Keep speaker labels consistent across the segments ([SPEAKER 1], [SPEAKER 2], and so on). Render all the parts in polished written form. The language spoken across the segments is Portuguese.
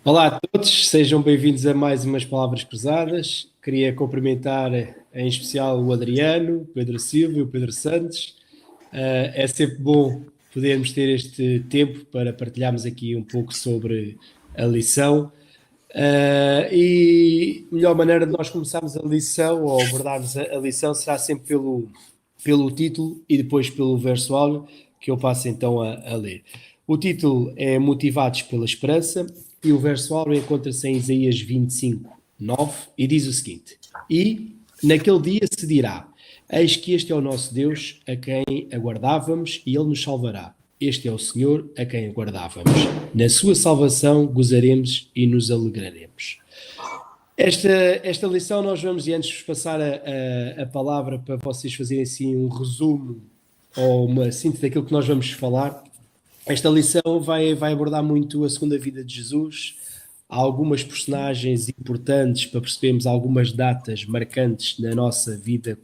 [SPEAKER 1] Olá a todos, sejam bem-vindos a mais umas Palavras Cruzadas. Queria cumprimentar em especial o Adriano, o Pedro Silva e o Pedro Santos. É sempre bom podermos ter este tempo para partilharmos aqui um pouco sobre a lição. E a melhor maneira de nós começarmos a lição ou abordarmos a lição será sempre pelo título e depois pelo verso áureo, que eu passo então a ler. O título é Motivados pela Esperança e o verso áureo encontra-se em Isaías 25, 9 e diz o seguinte: E naquele dia se dirá: Eis que este é o nosso Deus, a quem aguardávamos, e ele nos salvará. Este é o Senhor, a quem aguardávamos. Na sua salvação gozaremos e nos alegraremos. Esta lição nós vamos, e antes de vos passar a palavra para vocês fazerem assim um resumo ou uma síntese daquilo que nós vamos falar, esta lição vai abordar muito a segunda vida de Jesus. Há algumas personagens importantes para percebermos algumas datas marcantes na nossa vida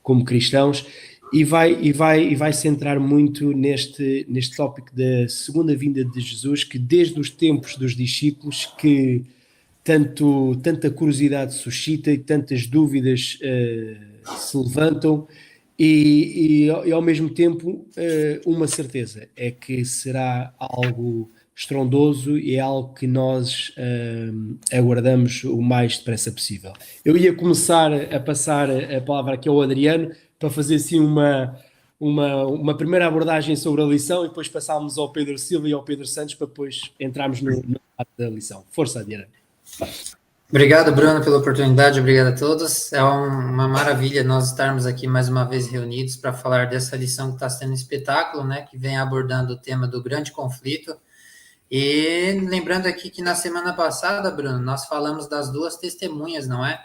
[SPEAKER 1] como cristãos e vai centrar muito neste tópico da segunda vinda de Jesus, que desde os tempos dos discípulos que tanta curiosidade suscita e tantas dúvidas se levantam e ao mesmo tempo uma certeza, é que será algo estrondoso e é algo que nós aguardamos o mais depressa possível. Eu ia começar a passar a palavra aqui ao Adriano para fazer assim uma primeira abordagem sobre a lição e depois passarmos ao Pedro Silva e ao Pedro Santos para depois entrarmos no debate da lição. Força, Adriano.
[SPEAKER 2] Obrigado, Bruno, pela oportunidade, obrigado a todos. É uma maravilha nós estarmos aqui mais uma vez reunidos para falar dessa lição que está sendo um espetáculo, né, que vem abordando o tema do grande conflito. E lembrando aqui que na semana passada, Bruno, nós falamos das duas testemunhas, não é?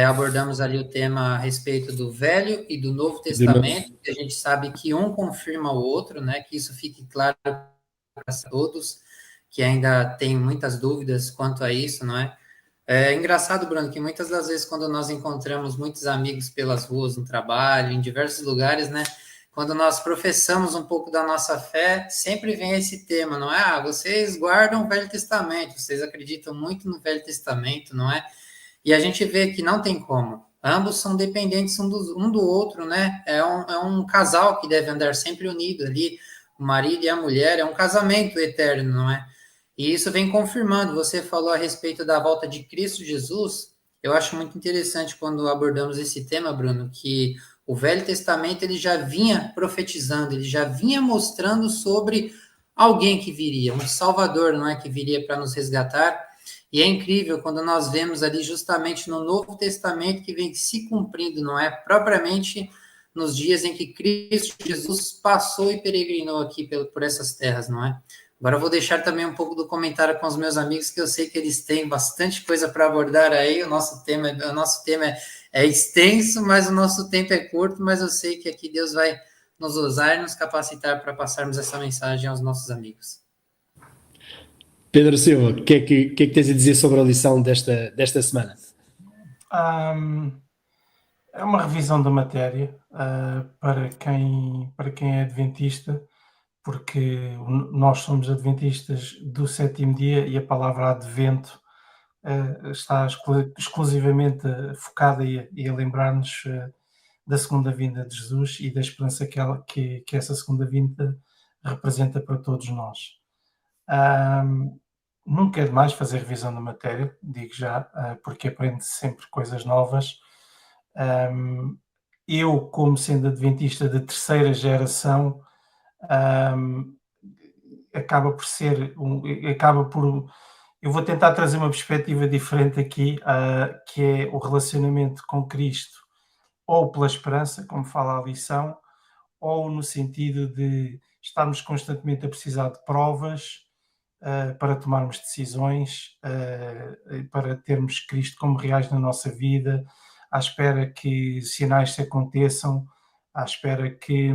[SPEAKER 2] Abordamos ali o tema a respeito do Velho e do Novo Testamento, que a gente sabe que um confirma o outro, né, que isso fique claro para todos, que ainda tem muitas dúvidas quanto a isso, não é? É engraçado, Bruno, que muitas das vezes quando nós encontramos muitos amigos pelas ruas, no trabalho, em diversos lugares, né? Quando nós professamos um pouco da nossa fé, sempre vem esse tema, não é? Ah, vocês guardam o Velho Testamento, vocês acreditam muito no Velho Testamento, não é? E a gente vê que não tem como. Ambos são dependentes um do outro, né? É um casal que deve andar sempre unido ali, o marido e a mulher, é um casamento eterno, não é? E isso vem confirmando. Você falou a respeito da volta de Cristo Jesus. Eu acho muito interessante quando abordamos esse tema, Bruno, que o Velho Testamento ele já vinha profetizando, ele já vinha mostrando sobre alguém que viria, um Salvador, não é, que viria para nos resgatar. E é incrível quando nós vemos ali justamente no Novo Testamento que vem se cumprindo, não é, propriamente nos dias em que Cristo Jesus passou e peregrinou aqui por essas terras, não é? Agora eu vou deixar também um pouco do comentário com os meus amigos, que eu sei que eles têm bastante coisa para abordar aí. O nosso tema é extenso, mas o nosso tempo é curto, mas eu sei que aqui Deus vai nos usar e nos capacitar para passarmos essa mensagem aos nossos amigos.
[SPEAKER 1] Pedro Silva, o que é que tens a dizer sobre a lição desta semana?
[SPEAKER 3] É uma revisão da matéria para quem é adventista, porque nós somos adventistas do sétimo dia e a palavra advento está exclusivamente focada e a lembrar-nos da segunda vinda de Jesus e da esperança que essa segunda vinda representa para todos nós. Nunca é demais fazer revisão da matéria, digo já, porque aprende-se sempre coisas novas. Eu, como sendo adventista de terceira geração, eu vou tentar trazer uma perspectiva diferente aqui, que é o relacionamento com Cristo, ou pela esperança, como fala a lição, ou no sentido de estarmos constantemente a precisar de provas para tomarmos decisões, para termos Cristo como reais na nossa vida, à espera que sinais se aconteçam, à espera que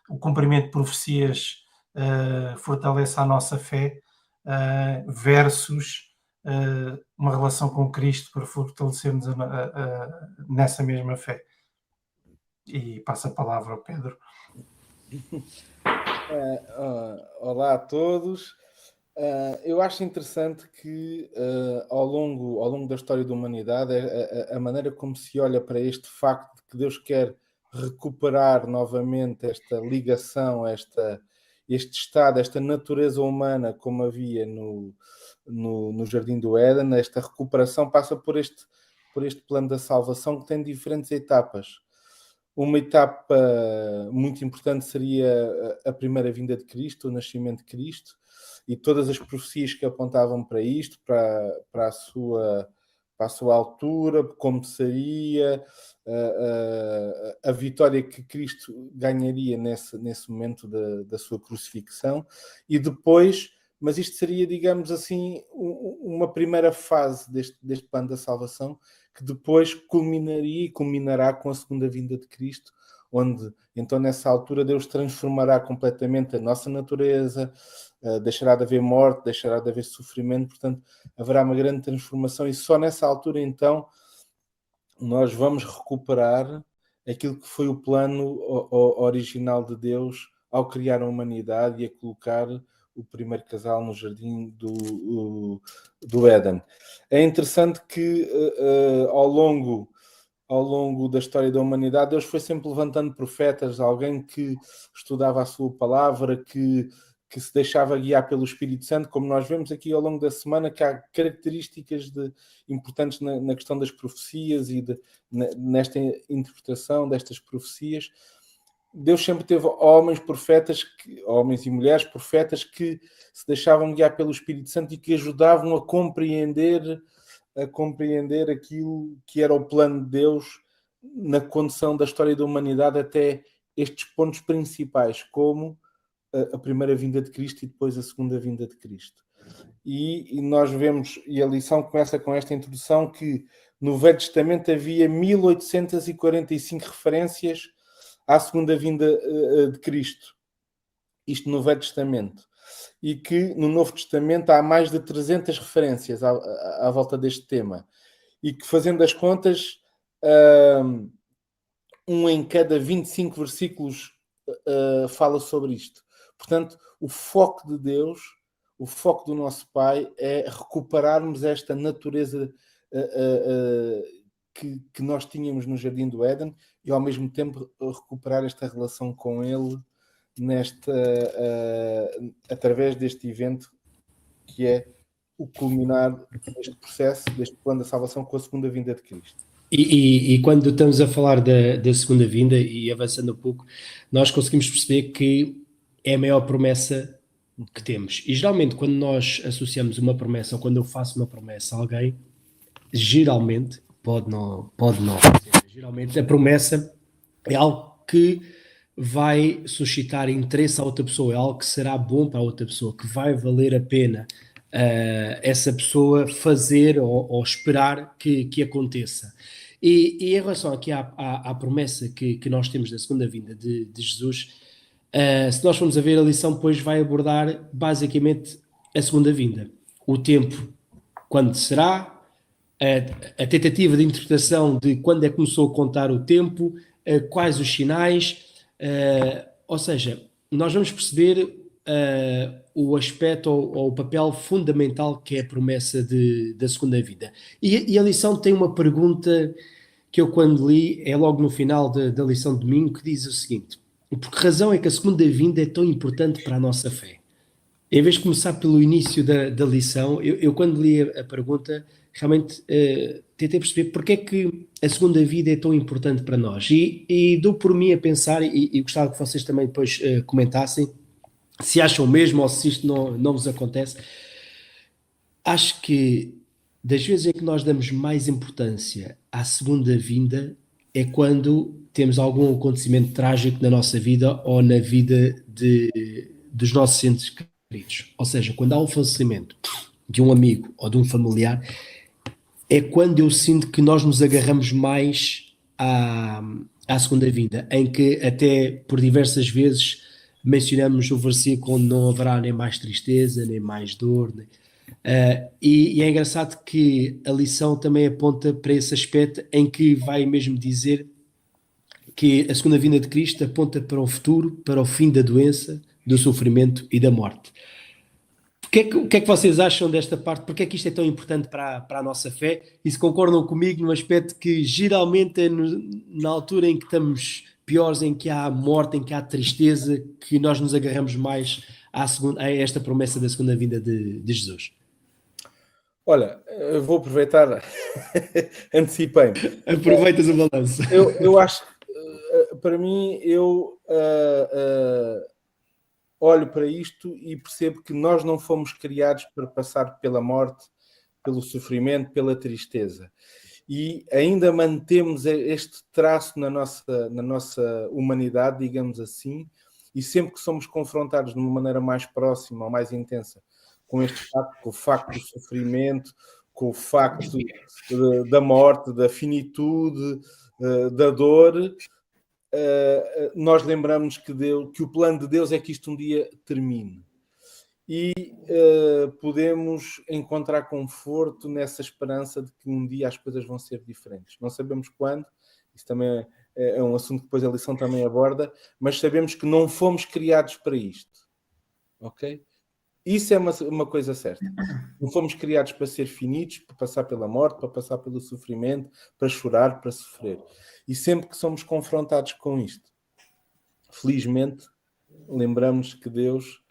[SPEAKER 3] o cumprimento de profecias fortaleça a nossa fé, versus uma relação com Cristo para fortalecermos nessa mesma fé. E passo a palavra ao Pedro.
[SPEAKER 4] Olá a todos. Eu acho interessante que ao longo da história da humanidade, a maneira como se olha para este facto de que Deus quer recuperar novamente esta ligação, este estado, esta natureza humana como havia no Jardim do Éden. Esta recuperação passa por este plano da salvação, que tem diferentes etapas. Uma etapa muito importante seria a primeira vinda de Cristo, o nascimento de Cristo, e todas as profecias que apontavam para isto, para a sua altura, como seria, a vitória que Cristo ganharia nesse momento da sua crucifixão. E depois, mas isto seria, digamos assim, uma primeira fase deste plano da salvação, que depois culminará com a segunda vinda de Cristo, onde então nessa altura Deus transformará completamente a nossa natureza, deixará de haver morte, deixará de haver sofrimento, portanto haverá uma grande transformação, e só nessa altura então nós vamos recuperar aquilo que foi o plano original de Deus ao criar a humanidade e a colocar o primeiro casal no jardim do Éden. É interessante que ao longo da história da humanidade, Deus foi sempre levantando profetas, alguém que estudava a sua palavra, que se deixava guiar pelo Espírito Santo, como nós vemos aqui ao longo da semana, que há características importantes na questão das profecias e nesta interpretação destas profecias. Deus sempre teve homens e mulheres profetas que se deixavam guiar pelo Espírito Santo e que ajudavam a compreender aquilo que era o plano de Deus na condução da história da humanidade até estes pontos principais, como a primeira vinda de Cristo e depois a segunda vinda de Cristo. E nós vemos, e a lição começa com esta introdução, que no Velho Testamento havia 1845 referências à segunda vinda de Cristo. Isto no Velho Testamento. E que no Novo Testamento há mais de 300 referências à volta deste tema. E que, fazendo as contas, um em cada 25 versículos fala sobre isto. Portanto, o foco de Deus, o foco do nosso Pai é recuperarmos esta natureza que nós tínhamos no Jardim do Éden e, ao mesmo tempo, recuperar esta relação com Ele através deste evento que é o culminar deste processo, deste plano da salvação com a segunda vinda de Cristo.
[SPEAKER 1] E quando estamos a falar da segunda vinda, e avançando um pouco, nós conseguimos perceber que é a maior promessa que temos. E geralmente quando nós associamos uma promessa, ou quando eu faço uma promessa a alguém, geralmente, pode não fazer, geralmente a promessa é algo que vai suscitar interesse a outra pessoa, é algo que será bom para a outra pessoa, que vai valer a pena essa pessoa fazer ou esperar que aconteça. E em relação aqui à promessa que nós temos da segunda vinda de Jesus, se nós formos a ver a lição, depois vai abordar basicamente a segunda vinda, o tempo, quando será, a tentativa de interpretação de quando é que começou a contar o tempo, quais os sinais, ou seja, nós vamos perceber o aspecto ou o papel fundamental que é a promessa da segunda vinda. E a lição tem uma pergunta que eu, quando li, é logo no final da lição de domingo, que diz o seguinte: por que razão é que a segunda vinda é tão importante para a nossa fé? Em vez de começar pelo início da lição, eu quando li a pergunta, realmente tentei perceber porque é que a segunda vida é tão importante para nós. E dou por mim a pensar, e gostava que vocês também depois comentassem, se acham mesmo ou se isto não vos acontece. Acho que das vezes em que nós damos mais importância à segunda vinda é quando temos algum acontecimento trágico na nossa vida ou na vida dos nossos entes queridos. Ou seja, quando há um falecimento de um amigo ou de um familiar, é quando eu sinto que nós nos agarramos mais à segunda vinda, em que até por diversas vezes mencionamos o versículo onde não haverá nem mais tristeza, nem mais dor. E é engraçado que a lição também aponta para esse aspecto em que vai mesmo dizer que a segunda vinda de Cristo aponta para o futuro, para o fim da doença, do sofrimento e da morte. O que é que vocês acham desta parte? Porque é que isto é tão importante para a nossa fé? E se concordam comigo no aspecto que geralmente é na altura em que estamos piores, em que há morte, em que há tristeza, que nós nos agarramos mais a esta promessa da segunda vinda de Jesus?
[SPEAKER 4] Olha, eu vou aproveitar, antecipei-me.
[SPEAKER 1] Aproveitas o balanço.
[SPEAKER 4] Eu acho que, para mim, olho para isto e percebo que nós não fomos criados para passar pela morte, pelo sofrimento, pela tristeza. E ainda mantemos este traço na nossa humanidade, digamos assim, e sempre que somos confrontados de uma maneira mais próxima ou mais intensa com este facto, com o facto do sofrimento, com o facto da morte, da finitude, da dor, nós lembramos que o plano de Deus é que isto um dia termine. E podemos encontrar conforto nessa esperança de que um dia as coisas vão ser diferentes. Não sabemos quando, isso também é um assunto que depois a lição também aborda, mas sabemos que não fomos criados para isto. Ok? Isso é uma coisa certa. Não fomos criados para ser finitos, para passar pela morte, para passar pelo sofrimento, para chorar, para sofrer. E sempre que somos confrontados com isto, felizmente, lembramos que Deus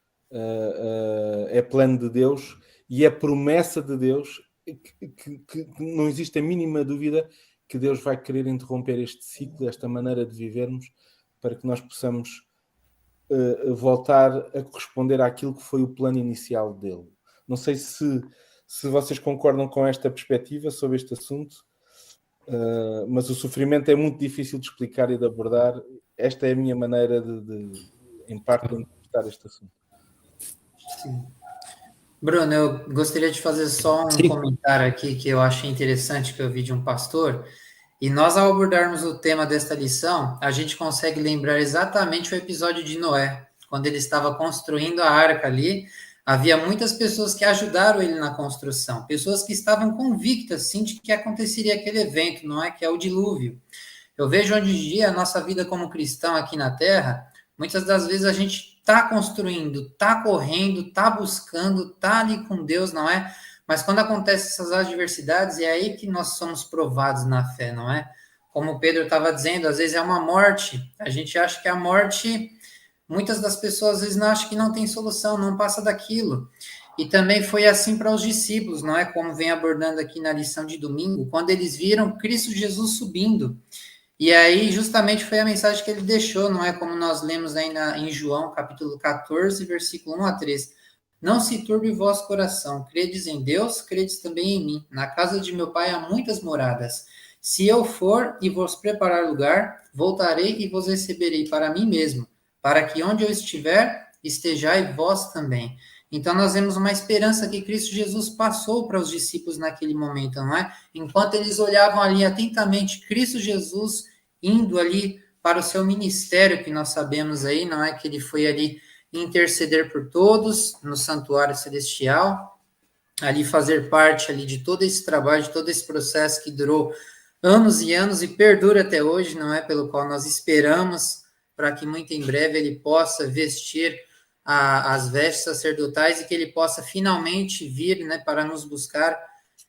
[SPEAKER 4] é plano de Deus e é promessa de Deus que não existe a mínima dúvida que Deus vai querer interromper este ciclo, esta maneira de vivermos, para que nós possamos voltar a corresponder àquilo que foi o plano inicial dele. Não sei se vocês concordam com esta perspectiva sobre este assunto, mas o sofrimento é muito difícil de explicar e de abordar. Esta é a minha maneira em parte, de interpretar este assunto.
[SPEAKER 2] Sim. Bruno, eu gostaria de fazer só um comentário aqui que eu achei interessante, que eu vi de um pastor. E nós, ao abordarmos o tema desta lição, a gente consegue lembrar exatamente o episódio de Noé, quando ele estava construindo a arca ali. Havia muitas pessoas que ajudaram ele na construção, pessoas que estavam convictas, sim, de que aconteceria aquele evento, não é? Que é o dilúvio. Eu vejo hoje em dia a nossa vida como cristão aqui na Terra, muitas das vezes a gente está construindo, está correndo, está buscando, está ali com Deus, não é? Mas quando acontecem essas adversidades, é aí que nós somos provados na fé, não é? Como o Pedro estava dizendo, às vezes é uma morte. A gente acha que a morte, muitas das pessoas às vezes não acham que não tem solução, não passa daquilo. E também foi assim para os discípulos, não é? Como vem abordando aqui na lição de domingo, quando eles viram Cristo Jesus subindo. E aí, justamente, foi a mensagem que ele deixou, não é? Como nós lemos aí em João, capítulo 14, versículo 1 a 3. Não se turbe o vosso coração, credes em Deus, credes também em mim. Na casa de meu pai há muitas moradas. Se eu for e vos preparar lugar, voltarei e vos receberei para mim mesmo, para que onde eu estiver, estejai vós também. Então nós vemos uma esperança que Cristo Jesus passou para os discípulos naquele momento, não é? Enquanto eles olhavam ali atentamente Cristo Jesus indo ali para o seu ministério, que nós sabemos aí, não é? Que ele foi ali interceder por todos no santuário celestial, ali fazer parte ali de todo esse trabalho, de todo esse processo que durou anos e anos e perdura até hoje, não é? Pelo qual nós esperamos para que muito em breve ele possa vestir as vestes sacerdotais e que ele possa finalmente vir, né, para nos buscar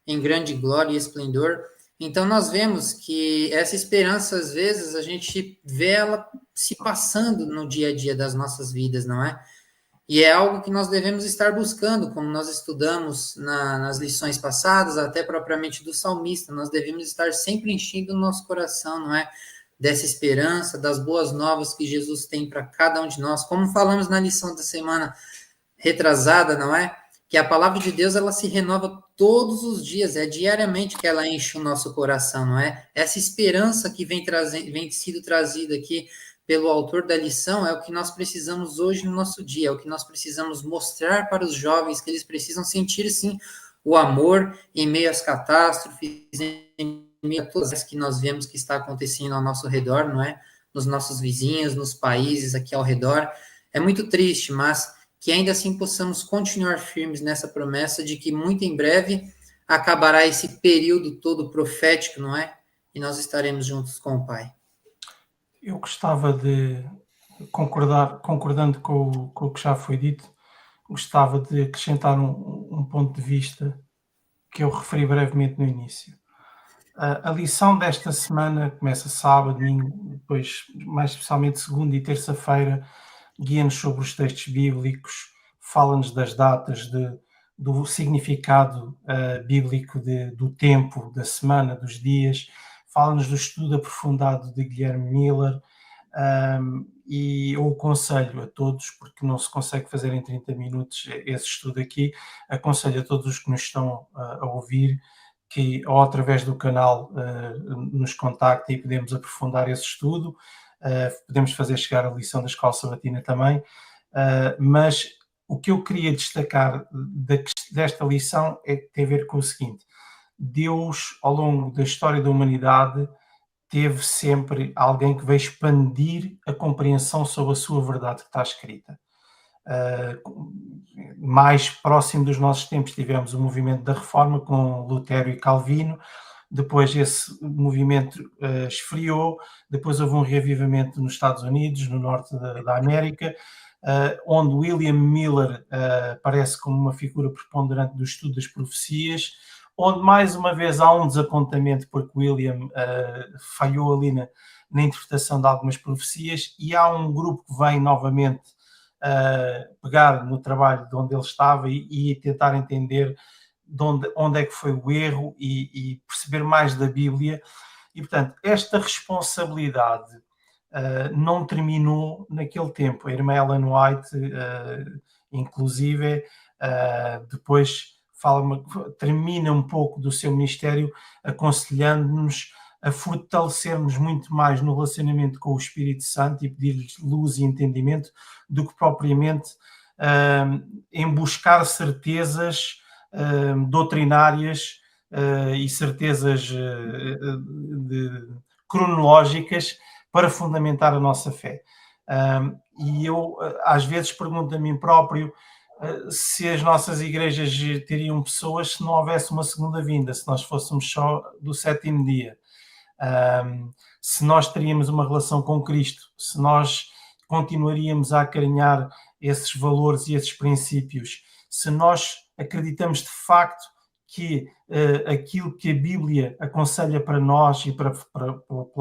[SPEAKER 2] em grande glória e esplendor. Então, nós vemos que essa esperança, às vezes, a gente vê ela se passando no dia a dia das nossas vidas, não é? E é algo que nós devemos estar buscando, como nós estudamos nas lições passadas, até propriamente do salmista, nós devemos estar sempre enchendo o nosso coração, não é? Dessa esperança, das boas novas que Jesus tem para cada um de nós. Como falamos na lição da semana retrasada, não é? Que a palavra de Deus, ela se renova todos os dias, é diariamente que ela enche o nosso coração, não é? Essa esperança que vem sido trazida aqui pelo autor da lição é o que nós precisamos hoje no nosso dia, é o que nós precisamos mostrar para os jovens, que eles precisam sentir, sim, o amor em meio às catástrofes, em meio a todas as que nós vemos que está acontecendo ao nosso redor, não é? Nos nossos vizinhos, nos países aqui ao redor. É muito triste, mas que ainda assim possamos continuar firmes nessa promessa de que muito em breve acabará esse período todo profético, não é? E nós estaremos juntos com o Pai.
[SPEAKER 3] Eu gostava de concordando com o que já foi dito, gostava de acrescentar um ponto de vista que eu referi brevemente no início. A lição desta semana começa sábado, domingo, depois mais especialmente segunda e terça-feira, guia-nos sobre os textos bíblicos, fala-nos das datas, do significado bíblico do tempo, da semana, dos dias, fala-nos do estudo aprofundado de Guilherme Miller, e eu aconselho a todos, porque não se consegue fazer em 30 minutos esse estudo aqui, aconselho a todos os que nos estão a ouvir que ou através do canal nos contactem e podemos aprofundar esse estudo, podemos fazer chegar a lição da Escola Sabatina também, mas o que eu queria destacar desta lição tem a ver com o seguinte: Deus, ao longo da história da humanidade, teve sempre alguém que veio expandir a compreensão sobre a sua verdade que está escrita. Mais próximo dos nossos tempos tivemos o movimento da Reforma com Lutero e Calvino, depois esse movimento esfriou, depois houve um reavivamento nos Estados Unidos, no norte da América, onde William Miller aparece como uma figura preponderante do estudo das profecias, onde mais uma vez há um desapontamento porque William falhou ali na interpretação de algumas profecias, e há um grupo que vem novamente pegar no trabalho de onde ele estava e tentar entender onde é que foi o erro e perceber mais da Bíblia. E, portanto, esta responsabilidade não terminou naquele tempo. A irmã Ellen White, inclusive, depois termina um pouco do seu ministério aconselhando-nos a fortalecermos muito mais no relacionamento com o Espírito Santo e pedir-lhes luz e entendimento do que propriamente em buscar certezas doutrinárias e certezas cronológicas para fundamentar a nossa fé. E eu, às vezes, pergunto a mim próprio se as nossas igrejas teriam pessoas se não houvesse uma segunda vinda, se nós fôssemos só do sétimo dia. Se nós teríamos uma relação com Cristo, se nós continuaríamos a acarinhar esses valores e esses princípios, se nós acreditamos de facto que aquilo que a Bíblia aconselha para nós e pela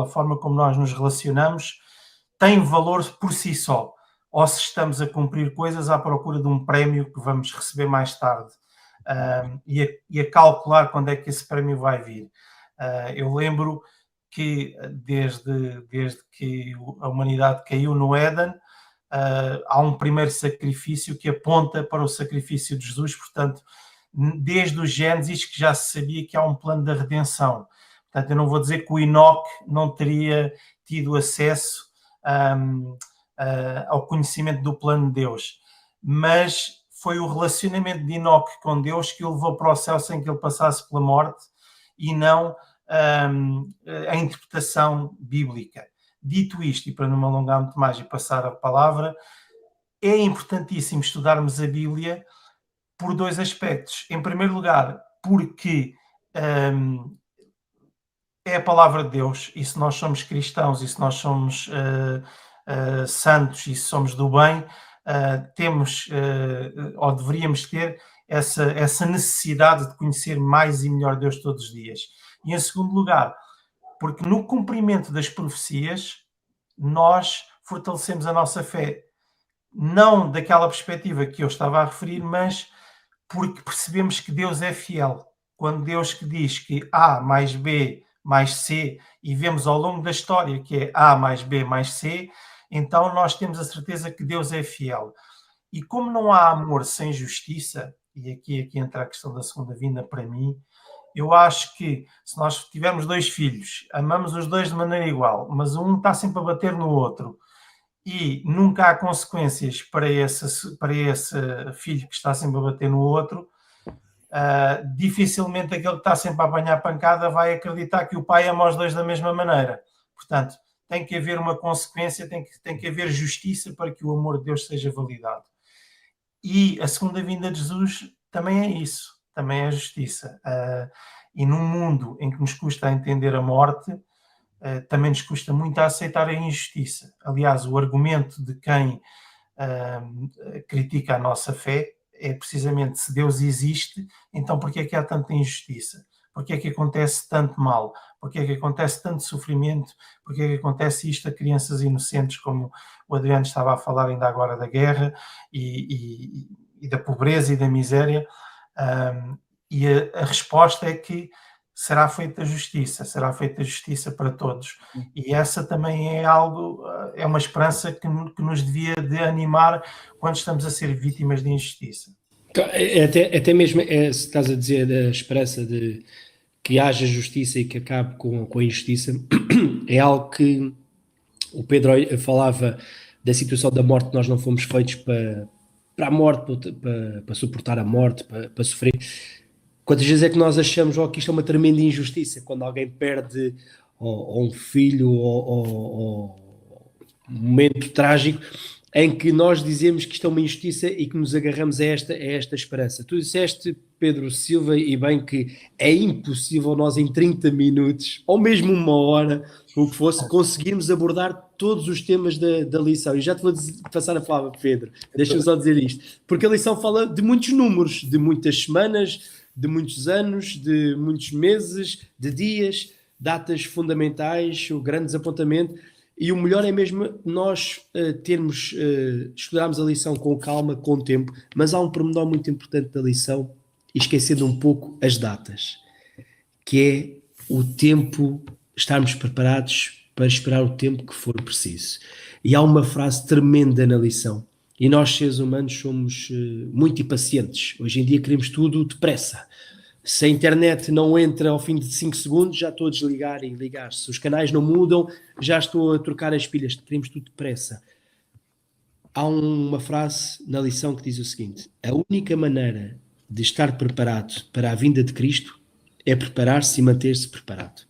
[SPEAKER 3] forma como nós nos relacionamos tem valor por si só, ou se estamos a cumprir coisas à procura de um prémio que vamos receber mais tarde, e a calcular quando é que esse prémio vai vir. Eu lembro que desde que a humanidade caiu no Éden, há um primeiro sacrifício que aponta para o sacrifício de Jesus. Portanto, desde o Gênesis que já se sabia que há um plano da redenção. Portanto, eu não vou dizer que o Enoque não teria tido acesso ao conhecimento do plano de Deus, mas foi o relacionamento de Enoque com Deus que o levou para o céu sem que ele passasse pela morte, e não a interpretação bíblica. Dito isto, e para não me alongar muito mais e passar a palavra, é importantíssimo estudarmos a Bíblia por dois aspectos. Em primeiro lugar, porque é a palavra de Deus, e se nós somos cristãos, e se nós somos santos, e se somos do bem, temos, ou deveríamos ter, essa necessidade de conhecer mais e melhor Deus todos os dias. E em segundo lugar, porque no cumprimento das profecias nós fortalecemos a nossa fé, não daquela perspectiva que eu estava a referir, mas porque percebemos que Deus é fiel. Quando Deus que diz que A mais B mais C, e vemos ao longo da história que é A mais B mais C, então nós temos a certeza que Deus é fiel. E como não há amor sem justiça, e aqui entra a questão da segunda vinda para mim, eu acho que se nós tivermos dois filhos, amamos os dois de maneira igual, mas um está sempre a bater no outro e nunca há consequências para esse filho que está sempre a bater no outro, dificilmente aquele que está sempre a apanhar pancada vai acreditar que o pai ama os dois da mesma maneira. Portanto, tem que haver uma consequência, tem que haver justiça para que o amor de Deus seja validado. E a segunda vinda de Jesus também é isso, também é a justiça. E num mundo em que nos custa a entender a morte, também nos custa muito a aceitar a injustiça. Aliás, o argumento de quem critica a nossa fé é precisamente, se Deus existe, então porquê é que há tanta injustiça? Porquê é que acontece tanto mal? Porquê é que acontece tanto sofrimento? Porquê é que acontece isto a crianças inocentes, como o Adriano estava a falar ainda agora da guerra e da pobreza e da miséria? E a resposta é que será feita justiça para todos. E essa também é algo, é uma esperança que nos devia de animar quando estamos a ser vítimas de injustiça.
[SPEAKER 1] Até mesmo, se estás a dizer da esperança de que haja justiça e que acabe com a injustiça, é algo que o Pedro falava da situação da morte, nós não fomos feitos para a morte, para suportar a morte, para sofrer. Quantas vezes é que nós achamos que isto é uma tremenda injustiça, quando alguém perde ou um filho ou um momento trágico, em que nós dizemos que isto é uma injustiça e que nos agarramos a esta esperança. Tu disseste, Pedro Silva, e bem, que é impossível nós em 30 minutos, ou mesmo uma hora, o que fosse, conseguirmos abordar todos os temas da lição. E já te vou passar a palavra, Pedro, deixa-me só dizer isto, porque a lição fala de muitos números, de muitas semanas, de muitos anos, de muitos meses, de dias, datas fundamentais, o grande desapontamento. E o melhor é mesmo nós estudarmos a lição com calma, com tempo, mas há um pormenor muito importante da lição, e esquecendo um pouco as datas, que é o tempo, estarmos preparados para esperar o tempo que for preciso. E há uma frase tremenda na lição, e nós seres humanos somos muito impacientes. Hoje em dia queremos tudo depressa. Se a internet não entra ao fim de 5 segundos, já estou a desligar e ligar. Se os canais não mudam, já estou a trocar as pilhas. Queremos tudo depressa. Há uma frase na lição que diz o seguinte: a única maneira de estar preparado para a vinda de Cristo é preparar-se e manter-se preparado.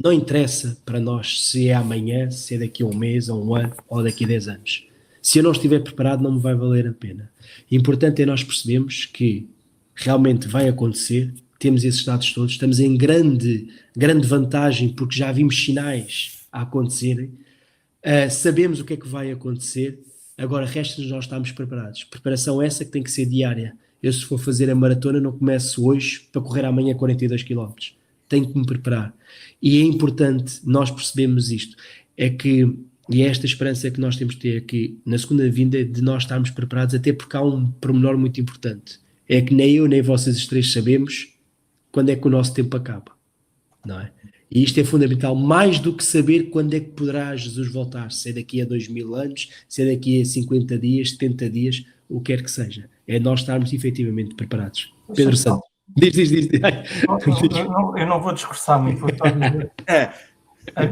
[SPEAKER 1] Não interessa para nós se é amanhã, se é daqui a um mês, ou um ano, ou daqui a 10 anos. Se eu não estiver preparado, não me vai valer a pena. Importante é nós percebermos que realmente vai acontecer, temos esses dados todos, estamos em grande vantagem porque já vimos sinais a acontecerem, sabemos o que é que vai acontecer, agora resta-nos nós estarmos preparados. Preparação essa que tem que ser diária. Eu, se for fazer a maratona, não começo hoje para correr amanhã 42 km. Tenho que me preparar. E é importante nós percebermos isto, e é esta esperança que nós temos de ter aqui na segunda vinda, de nós estarmos preparados, até porque há um pormenor muito importante. É que nem eu nem vocês os três sabemos quando é que o nosso tempo acaba, não é? E isto é fundamental, mais do que saber quando é que poderá Jesus voltar, se é daqui a 2000 anos, se é daqui a 50 dias, 70 dias, o que quer que seja. É nós estarmos efetivamente preparados. Pedro Santos. Diz.
[SPEAKER 3] Eu não vou discursar muito, vou só dizer.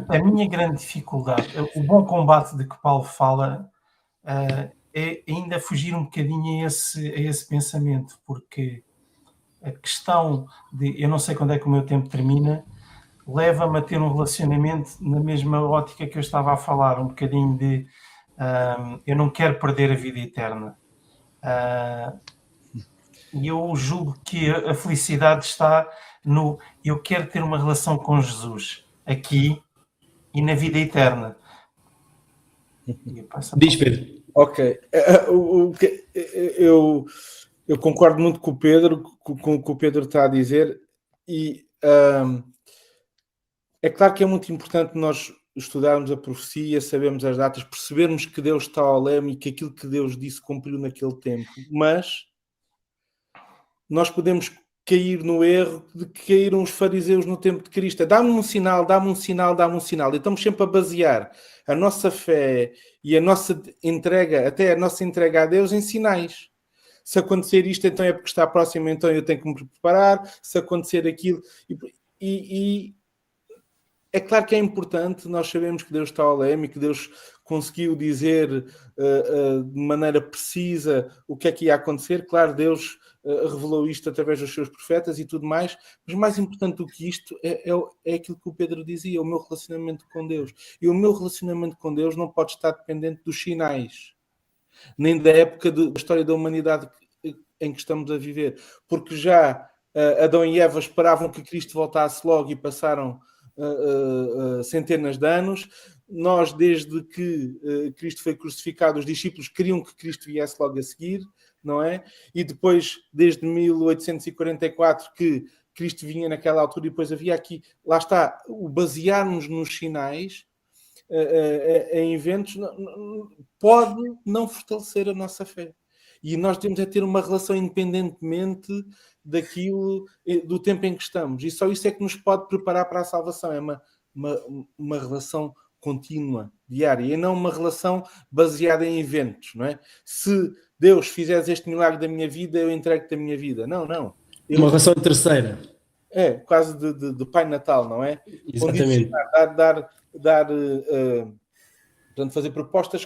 [SPEAKER 3] A minha grande dificuldade, o bom combate de que Paulo fala, é ainda fugir um bocadinho a esse pensamento, porque a questão de eu não sei quando é que o meu tempo termina leva-me a ter um relacionamento na mesma ótica que eu estava a falar, um bocadinho de eu não quero perder a vida eterna. E eu julgo que a felicidade está no eu quero ter uma relação com Jesus aqui e na vida eterna.
[SPEAKER 1] Diz, Pedro.
[SPEAKER 4] Ok. Eu concordo muito com o Pedro, com o que o Pedro está a dizer, e é claro que é muito importante nós estudarmos a profecia, sabermos as datas, percebermos que Deus está ao leme e que aquilo que Deus disse cumpriu naquele tempo, mas nós podemos cair no erro de que caíram os fariseus no tempo de Cristo. Dá-me um sinal. E estamos sempre a basear a nossa fé e a nossa entrega, até a nossa entrega a Deus, em sinais. Se acontecer isto, então é porque está próximo, então eu tenho que me preparar. Se acontecer aquilo... E é claro que é importante, nós sabemos que Deus está ao leme e que Deus conseguiu dizer de maneira precisa o que é que ia acontecer. Claro, Deus revelou isto através dos seus profetas e tudo mais, mas mais importante do que isto é aquilo que o Pedro dizia, o meu relacionamento com Deus. E o meu relacionamento com Deus não pode estar dependente dos sinais, nem da época da história da humanidade em que estamos a viver, porque já Adão e Eva esperavam que Cristo voltasse logo e passaram centenas de anos. Nós, desde que Cristo foi crucificado, os discípulos queriam que Cristo viesse logo a seguir, não é? E depois, desde 1844, que Cristo vinha naquela altura, e depois havia aqui, lá está, o basearmos nos sinais, em eventos, pode não fortalecer a nossa fé. E nós temos é ter uma relação independentemente daquilo, do tempo em que estamos. E só isso é que nos pode preparar para a salvação. É uma relação contínua, diária, e não uma relação baseada em eventos, não é? Se Deus fizeres este milagre da minha vida, eu entrego-te a minha vida. Não.
[SPEAKER 1] Uma relação terceira.
[SPEAKER 4] É, quase de Pai Natal, não é?
[SPEAKER 1] Exatamente.
[SPEAKER 4] Portanto, fazer propostas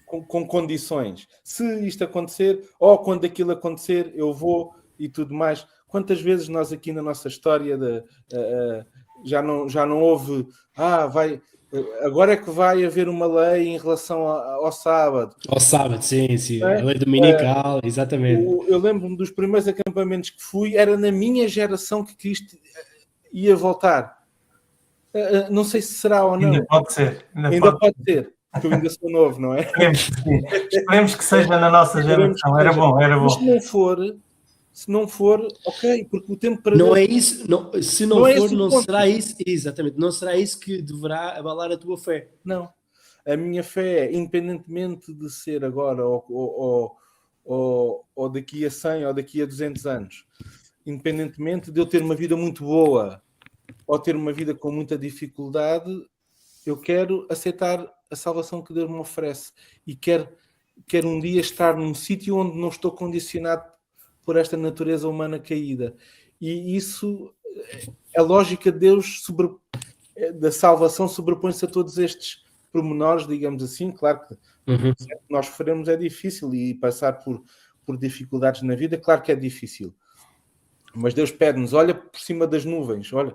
[SPEAKER 4] com condições. Se isto acontecer, ou quando aquilo acontecer, eu vou e tudo mais. Quantas vezes nós aqui na nossa história já não houve... agora é que vai haver uma lei em relação ao sábado.
[SPEAKER 1] Ao sábado, sim. A lei dominical, exatamente.
[SPEAKER 4] Eu lembro-me dos primeiros acampamentos que fui, era na minha geração que Cristo ia voltar. Não sei se será ou não.
[SPEAKER 3] Ainda pode ser.
[SPEAKER 4] Ainda pode ser, porque eu ainda sou novo, não é?
[SPEAKER 3] Esperemos que seja na nossa geração. Era bom.
[SPEAKER 4] Mas se não for, ok, porque o tempo para
[SPEAKER 1] não
[SPEAKER 4] Deus...
[SPEAKER 1] é isso, se não for, não será isso, exatamente, não será isso que deverá abalar a tua fé.
[SPEAKER 4] Não. A minha fé, independentemente de ser agora ou daqui a 100 ou daqui a 200 anos, independentemente de eu ter uma vida muito boa ou ter uma vida com muita dificuldade, eu quero aceitar a salvação que Deus me oferece e quero um dia estar num sítio onde não estou condicionado por esta natureza humana caída. E isso, a lógica de Deus da salvação sobrepõe-se a todos estes pormenores, digamos assim. Claro que nós sofremos é difícil, e passar por dificuldades na vida, claro que é difícil. Mas Deus pede-nos, olha por cima das nuvens, olha,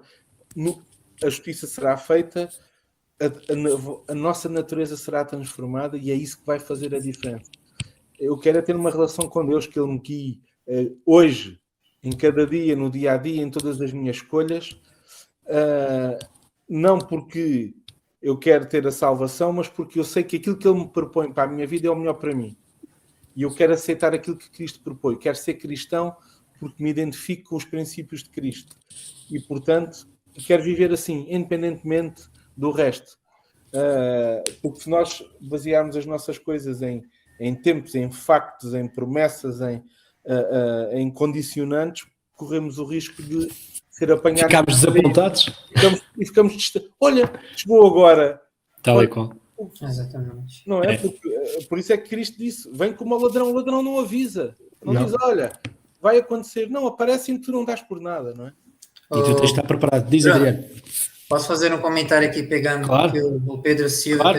[SPEAKER 4] a justiça será feita, a nossa natureza será transformada, e é isso que vai fazer a diferença. Eu quero ter uma relação com Deus, que Ele me guie hoje, em cada dia, no dia a dia, em todas as minhas escolhas, não porque eu quero ter a salvação, mas porque eu sei que aquilo que Ele me propõe para a minha vida é o melhor para mim, e eu quero aceitar aquilo que Cristo propõe. Quero ser cristão porque me identifico com os princípios de Cristo, e portanto quero viver assim, independentemente do resto, porque se nós basearmos as nossas coisas em tempos, em factos, em promessas, em condicionantes, corremos o risco de ser apanhados.
[SPEAKER 1] Ficamos desapontados.
[SPEAKER 4] Ficamos olha, chegou agora.
[SPEAKER 1] Tal e qual.
[SPEAKER 2] Exatamente.
[SPEAKER 4] Não é? Por isso é que Cristo disse, vem como o ladrão não avisa. Não diz, olha, vai acontecer. Não, aparece e tu não dás por nada, não é?
[SPEAKER 1] E tu tens de estar preparado. Diz, Adriano.
[SPEAKER 2] Posso fazer um comentário aqui, pegando o que o Pedro Silva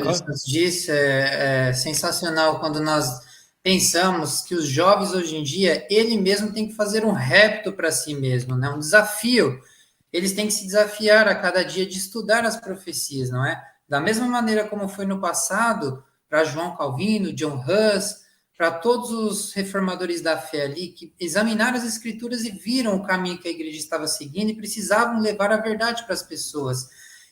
[SPEAKER 2] disse? É sensacional quando nós pensamos que os jovens hoje em dia, ele mesmo tem que fazer um repto para si mesmo, né? Um desafio. Eles têm que se desafiar a cada dia de estudar as profecias, não é? Da mesma maneira como foi no passado, para João Calvino, John Huss, para todos os reformadores da fé ali, que examinaram as escrituras e viram o caminho que a igreja estava seguindo e precisavam levar a verdade para as pessoas.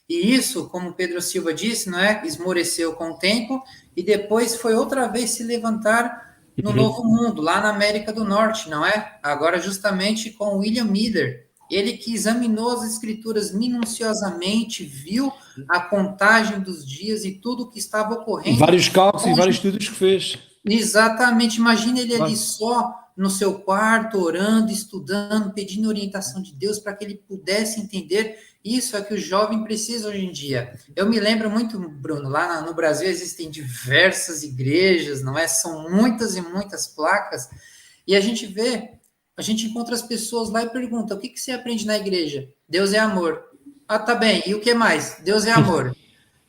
[SPEAKER 2] E isso, como Pedro Silva disse, não é? Esmoreceu com o tempo e depois foi outra vez se levantar no Novo Mundo, lá na América do Norte, não é? Agora justamente com William Miller, ele que examinou as escrituras minuciosamente, viu a contagem dos dias e tudo o que estava ocorrendo.
[SPEAKER 1] Vários cálculos e vários estudos que fez.
[SPEAKER 2] Exatamente, imagina ele ali só no seu quarto, orando, estudando, pedindo orientação de Deus para que ele pudesse entender. Isso é que o jovem precisa hoje em dia. Eu me lembro muito, Bruno, lá no Brasil existem diversas igrejas, não é? São muitas e muitas placas, e a gente encontra as pessoas lá e pergunta, o que você aprende na igreja? Deus é amor. Ah, tá bem, e o que mais? Deus é amor.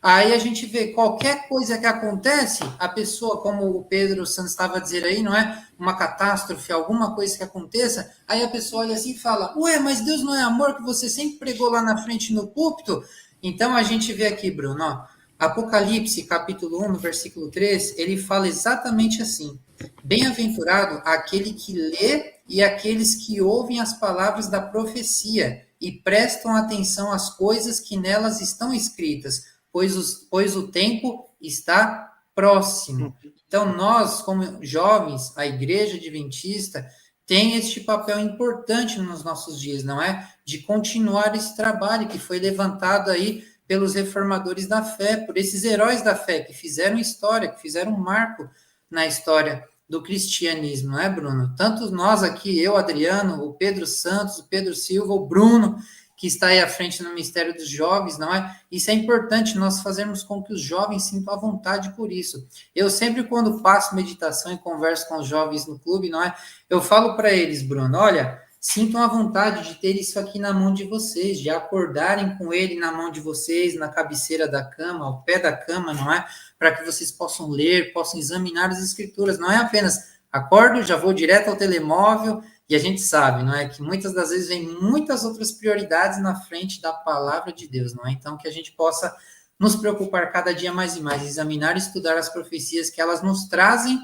[SPEAKER 2] Aí a gente vê qualquer coisa que acontece, a pessoa, como o Pedro Santos estava a dizer aí, não é? Uma catástrofe, alguma coisa que aconteça, aí a pessoa olha assim e fala, ué, mas Deus não é amor que você sempre pregou lá na frente no púlpito? Então a gente vê aqui, Bruno, ó, Apocalipse, capítulo 1, no versículo 3, ele fala exatamente assim, bem-aventurado aquele que lê e aqueles que ouvem as palavras da profecia e prestam atenção às coisas que nelas estão escritas, pois o tempo está próximo. Então, nós, como jovens, a Igreja Adventista tem este papel importante nos nossos dias, não é? De continuar esse trabalho que foi levantado aí pelos reformadores da fé, por esses heróis da fé que fizeram história, que fizeram um marco na história do cristianismo, não é, Bruno? Tanto nós aqui, eu, Adriano, o Pedro Santos, o Pedro Silva, o Bruno, que está aí à frente no Ministério dos Jovens, não é? Isso é importante, nós fazermos com que os jovens sintam a vontade por isso. Eu sempre, quando faço meditação e converso com os jovens no clube, não é? Eu falo para eles, Bruno, olha, sintam a vontade de ter isso aqui na mão de vocês, de acordarem com ele na mão de vocês, na cabeceira da cama, ao pé da cama, não é? Para que vocês possam ler, possam examinar as escrituras. Não é apenas acordo, já vou direto ao telemóvel, e a gente sabe, não é? Que muitas das vezes vem muitas outras prioridades na frente da palavra de Deus, não é? Então, que a gente possa nos preocupar cada dia mais e mais, examinar e estudar as profecias, que elas nos trazem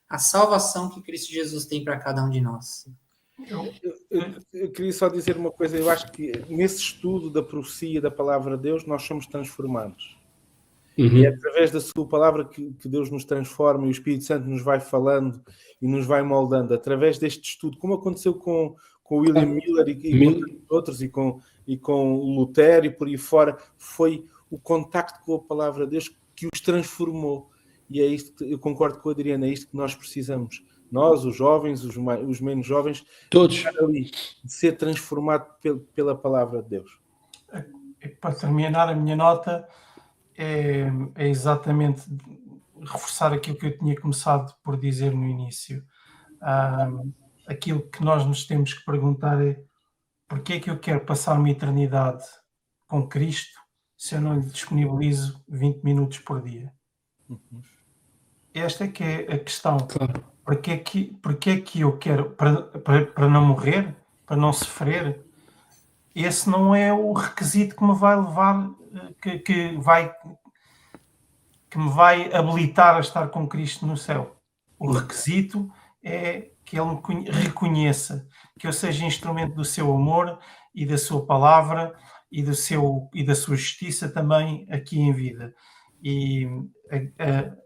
[SPEAKER 2] a salvação que Cristo Jesus tem para cada um de nós.
[SPEAKER 4] Eu queria só dizer uma coisa, eu acho que nesse estudo da profecia da palavra de Deus, nós somos transformados. E é através da sua palavra que Deus nos transforma e o Espírito Santo nos vai falando e nos vai moldando. Através deste estudo, como aconteceu com William Miller e com outros, e com Lutero e por aí fora, foi o contacto com a palavra de Deus que os transformou. E é isto que eu concordo com a Adriana, é isto que nós precisamos. Nós, os jovens, os menos jovens,
[SPEAKER 1] todos,
[SPEAKER 4] ali, de ser transformado pela palavra de Deus.
[SPEAKER 3] Para terminar, a minha nota é exatamente reforçar aquilo que eu tinha começado por dizer no início. Aquilo que nós nos temos que perguntar é: porquê é que eu quero passar uma eternidade com Cristo se eu não lhe disponibilizo 20 minutos por dia? Esta é que é a questão.
[SPEAKER 1] claro.
[SPEAKER 3] Porquê é que eu quero, para não morrer, para não sofrer? Esse não é o requisito que me vai levar, que me vai habilitar a estar com Cristo no céu. O requisito é que Ele me reconheça, que eu seja instrumento do seu amor e da sua palavra e da sua justiça também aqui em vida. E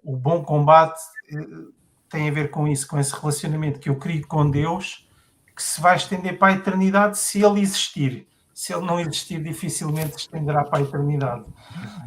[SPEAKER 3] o bom combate tem a ver com isso, com esse relacionamento que eu crio com Deus, que se vai estender para a eternidade se Ele existir. Se Ele não existir, dificilmente se estenderá para a eternidade.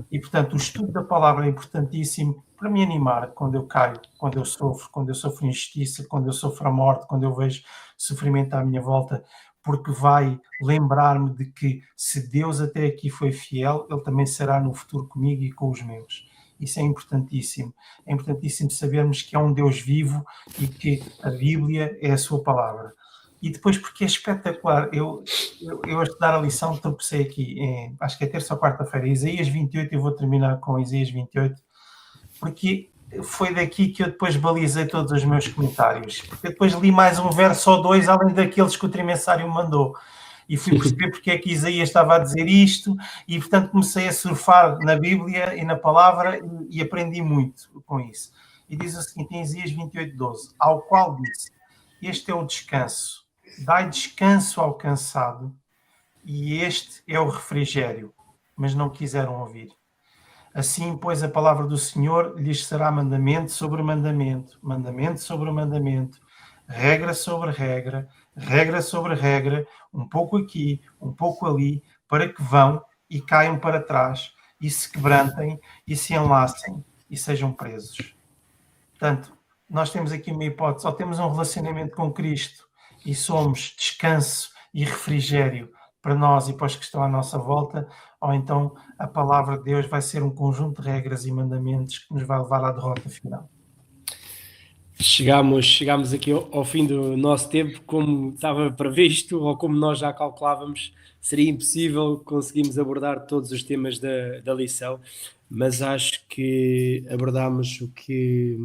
[SPEAKER 3] E, portanto, o estudo da palavra é importantíssimo para me animar quando eu caio, quando eu sofro injustiça, quando eu sofro a morte, quando eu vejo sofrimento à minha volta, porque vai lembrar-me de que se Deus até aqui foi fiel, Ele também será no futuro comigo e com os meus. Isso é importantíssimo. É importantíssimo sabermos que é um Deus vivo e que a Bíblia é a sua palavra. E depois, porque é espetacular, eu a estudar a lição tropecei aqui, acho que é terça ou quarta-feira, Isaías 28, eu vou terminar com Isaías 28, porque foi daqui que eu depois balizei todos os meus comentários, porque depois li mais um verso ou dois, além daqueles que o trimensário mandou, e fui perceber porque é que Isaías estava a dizer isto, e portanto comecei a surfar na Bíblia e na palavra, e aprendi muito com isso. E diz o seguinte, em Isaías 28, 12, ao qual disse: este é o descanso, dai descanso ao cansado, e este é o refrigério, mas não quiseram ouvir. Assim, pois, a palavra do Senhor lhes será mandamento sobre mandamento, mandamento sobre mandamento, regra sobre regra, regra sobre regra, um pouco aqui, um pouco ali, para que vão e caiam para trás, e se quebrantem, e se enlacem, e sejam presos. Portanto, nós temos aqui uma hipótese: ou temos um relacionamento com Cristo e somos descanso e refrigério para nós e para os que estão à nossa volta, ou então a palavra de Deus vai ser um conjunto de regras e mandamentos que nos vai levar à derrota final.
[SPEAKER 1] Chegámos aqui ao fim do nosso tempo, como estava previsto, ou como nós já calculávamos, seria impossível conseguirmos abordar todos os temas da lição, mas acho que abordámos o que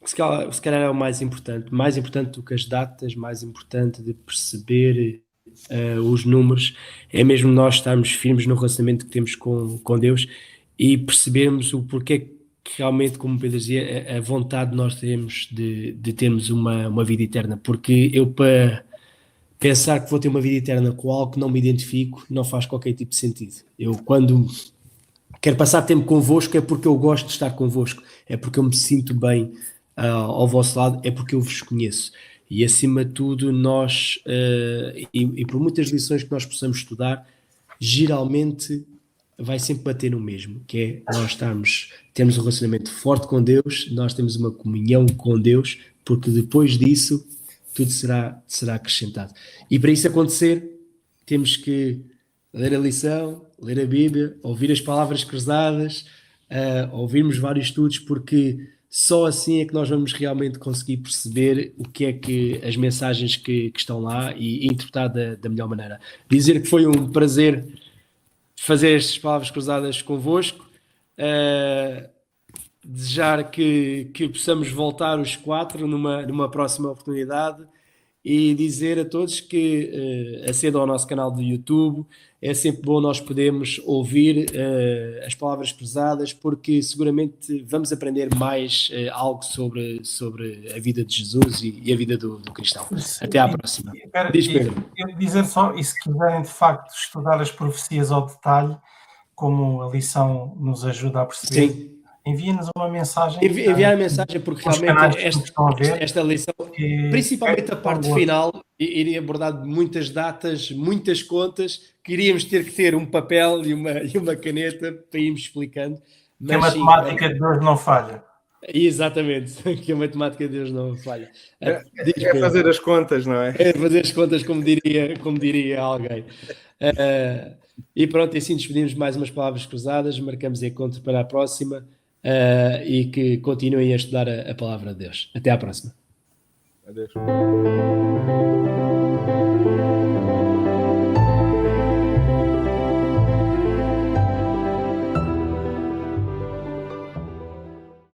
[SPEAKER 1] se calhar é o mais importante do que as datas, mais importante de perceber os números, é mesmo nós estarmos firmes no relacionamento que temos com Deus e percebermos o porquê que realmente, como Pedro dizia, a vontade nós temos de termos uma vida eterna, porque eu pensar que vou ter uma vida eterna com algo que não me identifico não faz qualquer tipo de sentido. Eu, quando quero passar tempo convosco, é porque eu gosto de estar convosco, é porque eu me sinto bem ao vosso lado, é porque eu vos conheço. E acima de tudo, nós, e por muitas lições que nós possamos estudar, geralmente vai sempre bater no mesmo, que é nós termos um relacionamento forte com Deus, nós temos uma comunhão com Deus, porque depois disso tudo será acrescentado. E para isso acontecer, temos que ler a lição, ler a Bíblia, ouvir as palavras cruzadas, ouvirmos vários estudos, porque só assim é que nós vamos realmente conseguir perceber o que é que as mensagens que estão lá e interpretar da melhor maneira. Dizer que foi um prazer fazer estas palavras cruzadas convosco, desejar que possamos voltar os 4 numa próxima oportunidade e dizer a todos que acedam ao nosso canal do YouTube. É sempre bom nós podermos ouvir as palavras cruzadas, porque seguramente vamos aprender mais algo sobre a vida de Jesus e a vida do cristão. Até à próxima. Diz, Pedro.
[SPEAKER 3] Dizer só, e se quiserem de facto estudar as profecias ao detalhe, como a lição nos ajuda a perceber,
[SPEAKER 1] sim,
[SPEAKER 3] enviem-nos uma mensagem.
[SPEAKER 1] Enviar a mensagem, porque realmente esta lição, principalmente a parte final, iria abordar muitas datas, muitas contas, que iríamos ter que ter um papel e uma caneta para irmos explicando.
[SPEAKER 3] Mas, que a matemática de Deus não falha.
[SPEAKER 1] Exatamente, que a matemática de Deus não falha.
[SPEAKER 4] É fazer as contas, não é?
[SPEAKER 1] É fazer as contas, como diria alguém. E pronto, e assim despedimos mais umas palavras cruzadas, marcamos encontro para a próxima. E que continuem a estudar a palavra de Deus. Até à próxima.
[SPEAKER 4] Adeus.